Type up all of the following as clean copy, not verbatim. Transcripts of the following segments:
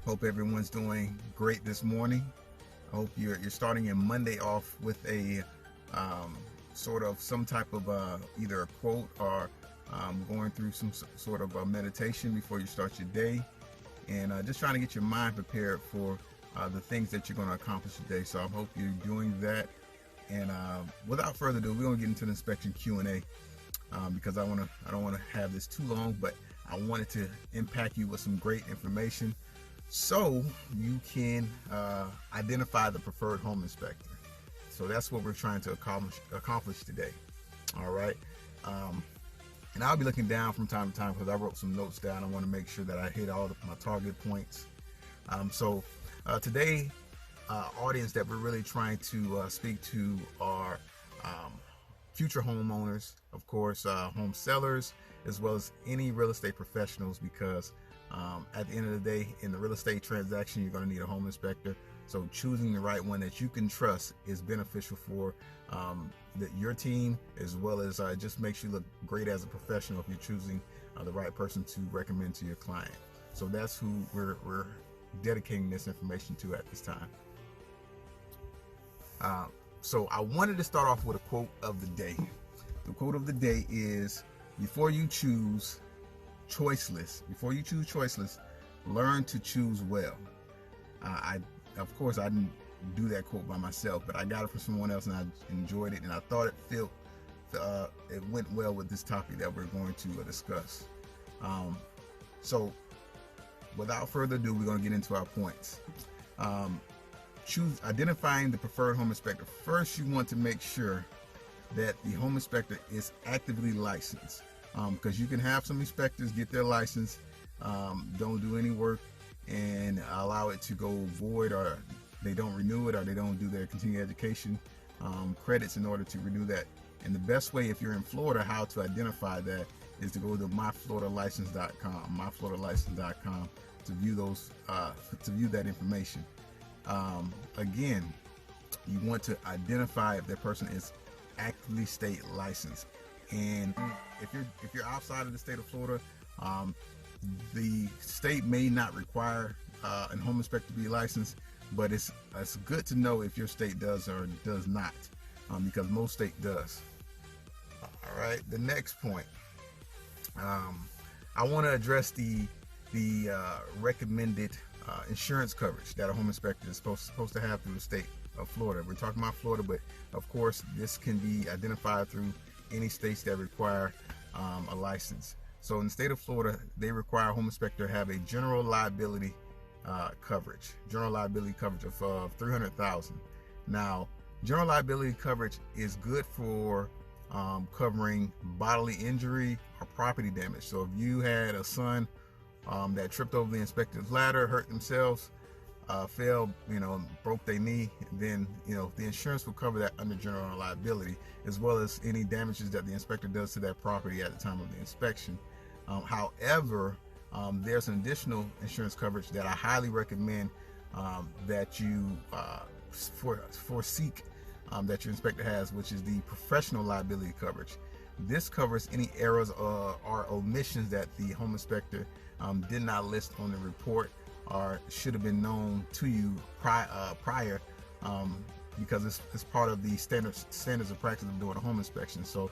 Hope everyone's doing great this morning. I hope you're starting your Monday off with a sort of some type of either a quote or going through some sort of meditation before you start your day, and just trying to get your mind prepared for the things that you're going to accomplish today. So I hope you're doing that. And without further ado, we're going to get into the inspection Q&A because I don't want to have this too long, but I wanted to impact you with some great information so you can identify the preferred home inspector. So that's what we're trying to accomplish today. All right. And I'll be looking down from time to time because I wrote some notes down. I want to make sure that I hit all of my target points. So today, audience that we're really trying to speak to are future homeowners, of course, home sellers, as well as any real estate professionals, because at the end of the day, in the real estate transaction, you're going to need a home inspector. So choosing the right one that you can trust is beneficial for your team, as well as just makes you look great as a professional if you're choosing the right person to recommend to your client. So that's who we're dedicating this information to at this time. So I wanted to start off with a quote of the day. The quote of the day is, before you choose choiceless, learn to choose well. Of course, I didn't do that quote by myself, but I got it from someone else and I enjoyed it, and I thought it went well with this topic that we're going to discuss. So without further ado, we're going to get into our points. Identifying the preferred home inspector. First, you want to make sure that the home inspector is actively licensed, because you can have some inspectors get their license, don't do any work, and allow it to go void, or they don't renew it, or they don't do their continuing education credits in order to renew that. And the best way, if you're in Florida, how to identify that is to go to myfloridalicense.com to view those to view that information. Again, you want to identify if that person is actively state licensed. And if you're outside of the state of Florida, the state may not require a home inspector to be licensed, but it's good to know if your state does or does not, because most state does. All right, the next point, I want to address the recommended insurance coverage that a home inspector is supposed to have through the state of Florida. We're talking about Florida, but of course this can be identified through any states that require a license. So in the state of Florida, they require a home inspector to have a general liability coverage of $300,000. Now, general liability coverage is good for covering bodily injury or property damage. So if you had a son that tripped over the inspector's ladder, hurt themselves, fell, broke their knee, then the insurance will cover that under general liability, as well as any damages that the inspector does to that property at the time of the inspection. However, there's an additional insurance coverage that I highly recommend that you foresee that your inspector has, which is the professional liability coverage. This covers any errors or omissions that the home inspector did not list on the report, or should have been known to you prior, because it's part of the standards of practice of doing a home inspection. So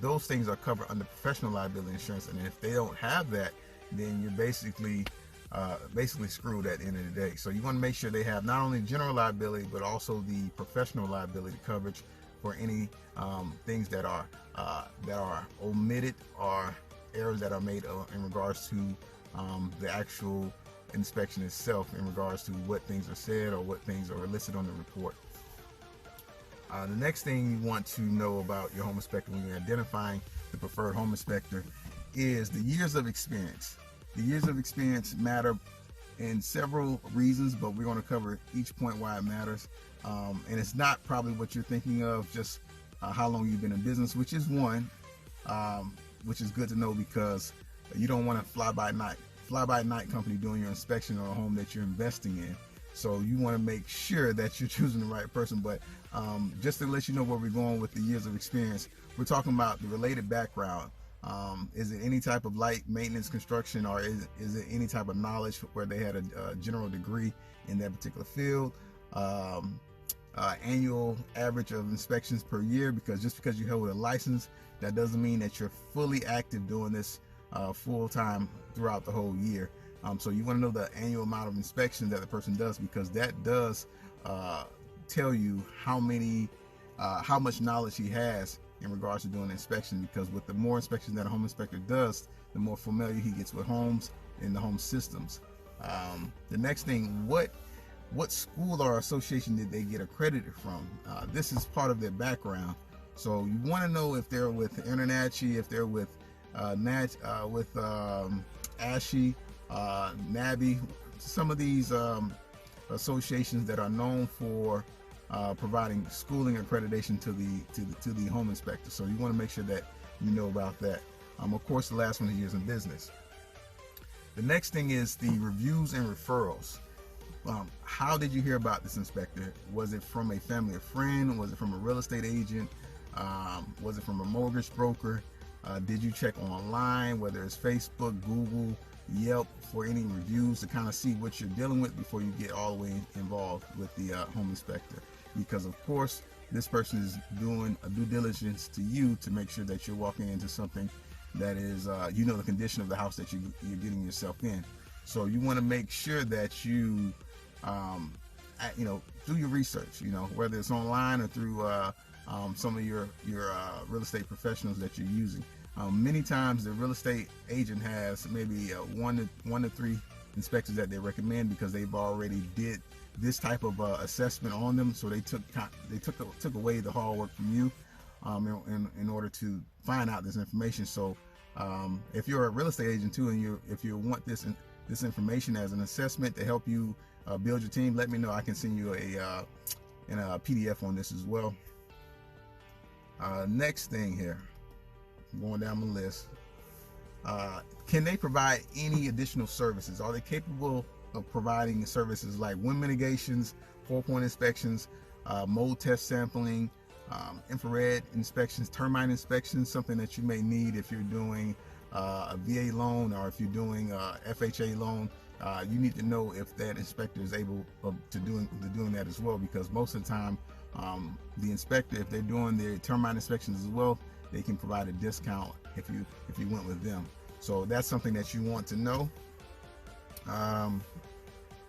those things are covered under professional liability insurance, and if they don't have that, then you're basically screwed at the end of the day. So you want to make sure they have not only general liability, but also the professional liability coverage for any things that are omitted, or errors that are made in regards to the actual inspection itself, in regards to what things are said or what things are listed on the report. The next thing you want to know about your home inspector when you're identifying the preferred home inspector is the years of experience. The years of experience matter in several reasons, but we're going to cover each point why it matters. And it's not probably what you're thinking of, just how long you've been in business, which is one, which is good to know, because you don't want a fly-by-night company doing your inspection on a home that you're investing in. So you want to make sure that you're choosing the right person. But just to let you know where we're going with the years of experience, we're talking about the related background Is it any type of light maintenance construction, or is it any type of knowledge where they had a general degree in that particular field? Annual average of inspections per year, because just because you hold a license, that doesn't mean that you're fully active doing this full time throughout the whole year. So you want to know the annual amount of inspections that the person does, because that does tell you how much knowledge he has in regards to doing inspection. Because with the more inspections that a home inspector does, the more familiar he gets with homes and the home systems. The next thing, what school or association did they get accredited from? This is part of their background. So you want to know if they're with InterNACHI, if they're with ASHI, NABI, some of these associations that are known for providing schooling accreditation to the home inspector. So you want to make sure that you know about that. Of course, the last one is years in business. The next thing is the reviews and referrals. How did you hear about this inspector? Was it from a family or friend? Was it from a real estate agent? Was it from a mortgage broker? Did you check online, whether it's Facebook, Google, Yelp, for any reviews to kind of see what you're dealing with before you get all the way involved with the home inspector? Because of course, this person is doing a due diligence to you to make sure that you're walking into something that is, the condition of the house that you're getting yourself in. So you want to make sure that you, do your research, whether it's online or through some of your real estate professionals that you're using. Many times the real estate agent has maybe one to three inspectors that they recommend, because they've already did this type of assessment on them. So they took away the hard work from you in order to find out this information. So if you're a real estate agent too, and if you want this information as an assessment to help you build your team, let me know. I can send you a PDF on this as well. Next thing here, going down the list, can they provide any additional services? Are they capable of providing services like wind mitigations, 4-point inspections, mold test sampling, infrared inspections, termite inspections, something that you may need if you're doing a VA loan, or if you're doing a FHA loan? You need to know if that inspector is able to doing that as well, because most of the time the inspector, if they're doing their termite inspections as well, they can provide a discount if you went with them. So that's something that you want to know.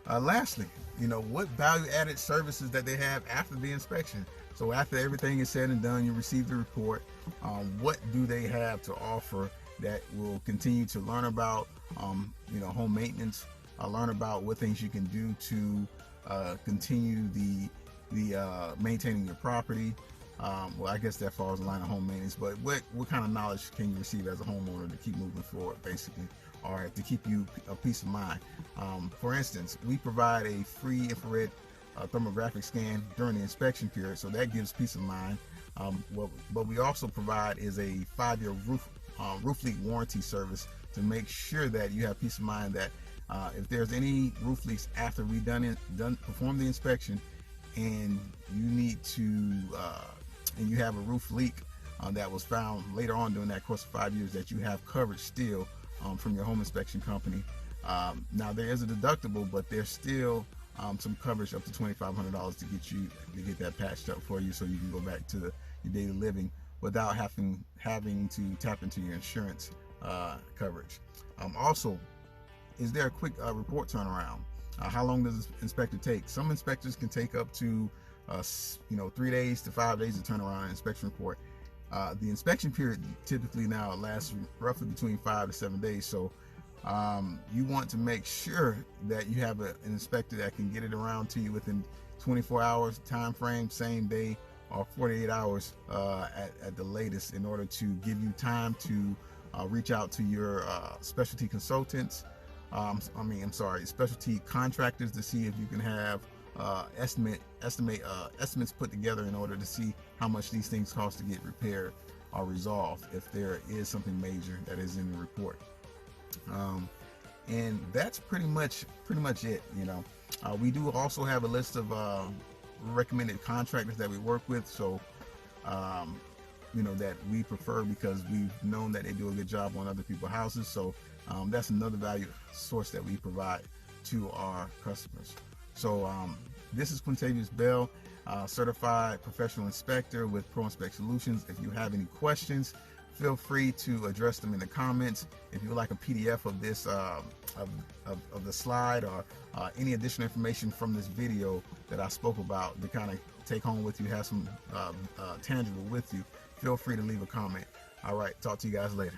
Lastly, what value added services that they have after the inspection. So after everything is said and done, you receive the report. What do they have to offer that will continue to learn about home maintenance, learn about what things you can do to continue the maintaining your property. Well, I guess that falls in line of home maintenance, but what kind of knowledge can you receive as a homeowner to keep moving forward, basically, or to keep you a peace of mind? For instance, we provide a free infrared thermographic scan during the inspection period, so that gives peace of mind. What we also provide is a 5-year roof leak warranty service to make sure that you have peace of mind that if there's any roof leaks after we perform the inspection, and you need to and you have a roof leak that was found later on during that course of 5 years, that you have coverage still from your home inspection company. Now there is a deductible, but there's still some coverage up to $2,500 to get that patched up for you, so you can go back to your daily living without having to tap into your insurance coverage. Also, is there a quick report turnaround? How long does this inspector take? Some inspectors can take up to 3 days to 5 days to turn around an inspection report. The inspection period typically now lasts roughly between 5 to 7 days. So you want to make sure that you have an inspector that can get it around to you within 24 hours time frame, same day, or 48 hours at the latest, in order to give you time to reach out to your specialty consultants. Specialty contractors, to see if you can have estimates put together in order to see how much these things cost to get repaired or resolved if there is something major that is in the report. And that's pretty much it. We do also have a list of recommended contractors that we work with. So that we prefer because we've known that they do a good job on other people's houses. So that's another value source that we provide to our customers. So this is Quintavious Bell, certified professional inspector with ProInspect Solutions. If you have any questions, feel free to address them in the comments. If you would like a PDF of this of the slide or any additional information from this video that I spoke about to kind of take home with you, have some tangible with you, feel free to leave a comment. All right, talk to you guys later.